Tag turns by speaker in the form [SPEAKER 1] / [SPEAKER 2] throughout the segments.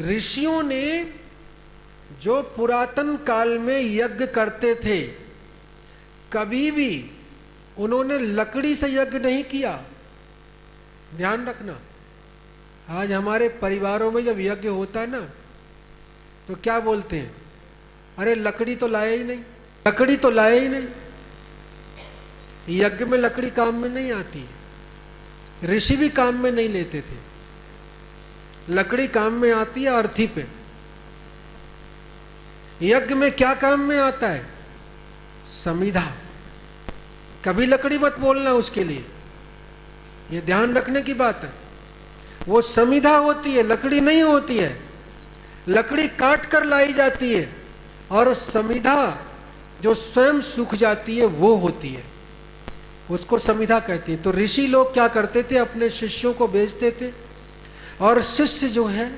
[SPEAKER 1] ऋषियों ने जो पुरातन काल में यज्ञ करते थे, कभी भी उन्होंने लकड़ी से यज्ञ नहीं किया। ध्यान रखना, आज हमारे परिवारों में जब यज्ञ होता है ना, तो क्या बोलते हैं, अरे लकड़ी तो लाया ही नहीं, लकड़ी तो लाया ही नहीं। यज्ञ में लकड़ी काम में नहीं आती है। ऋषि भी काम में नहीं लेते थे। लकड़ी काम में आती है अर्थी पे। यज्ञ में क्या काम में आता है? समिधा। कभी लकड़ी मत बोलना उसके लिए, ये ध्यान रखने की बात है। वो समिधा होती है, लकड़ी नहीं होती है। लकड़ी काट कर लाई जाती है और समिधा जो स्वयं सूख जाती है वो होती है, उसको समिधा कहती है। तो ऋषि लोग क्या करते थे, अपने शिष्यों को भेजते थे और शिष्य जो है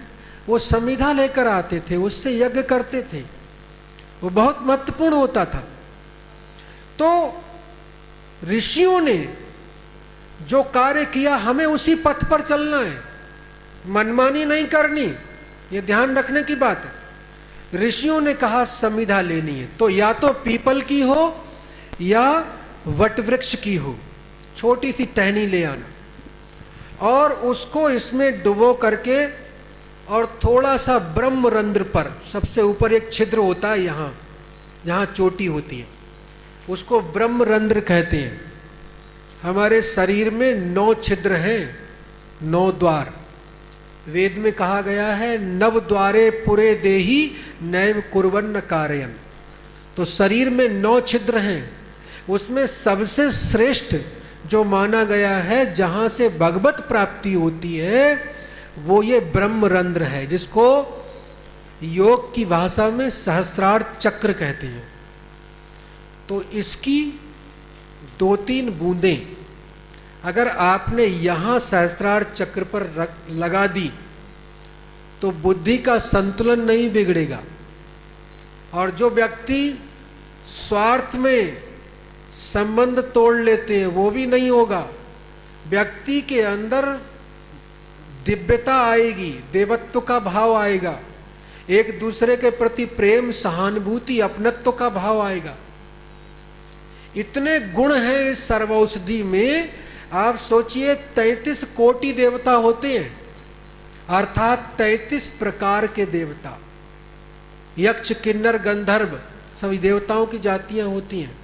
[SPEAKER 1] वो समिधा लेकर आते थे, उससे यज्ञ करते थे। वो बहुत महत्वपूर्ण होता था। तो ऋषियों ने जो कार्य किया, हमें उसी पथ पर चलना है, मनमानी नहीं करनी, ये ध्यान रखने की बात है। ऋषियों ने कहा समिधा लेनी है, तो या तो पीपल की हो या वटवृक्ष की हो, छोटी सी टहनी ले आना और उसको इसमें डुबो करके, और थोड़ा सा ब्रह्मरंध्र पर, सबसे ऊपर एक छिद्र होता है यहाँ जहाँ चोटी होती है, उसको ब्रह्मरंध्र कहते हैं। हमारे शरीर में 9 छिद्र हैं, 9 द्वार। वेद में कहा गया है नव द्वारे पुरे देही नैव कुर्वन्न कारयन। तो शरीर में 9 छिद्र हैं, उसमें सबसे श्रेष्ठ जो माना गया है, जहां से भगवत प्राप्ति होती है, वो ये ब्रह्मरंध्र है, जिसको योग की भाषा में सहस्रार चक्र कहते हैं। तो इसकी 2-3 बूंदें अगर आपने यहां सहस्रार चक्र पर लगा दी तो बुद्धि का संतुलन नहीं बिगड़ेगा। और जो व्यक्ति स्वार्थ में संबंध तोड़ लेते हैं वो भी नहीं होगा। व्यक्ति के अंदर दिव्यता आएगी, देवत्व का भाव आएगा, एक दूसरे के प्रति प्रेम, सहानुभूति, अपनत्व का भाव आएगा। इतने गुण हैं इस सर्वौषधि में। आप सोचिए 33 कोटि देवता होते हैं, अर्थात 33 प्रकार के देवता। यक्ष, किन्नर, गंधर्व, सभी देवताओं की जातियां होती हैं।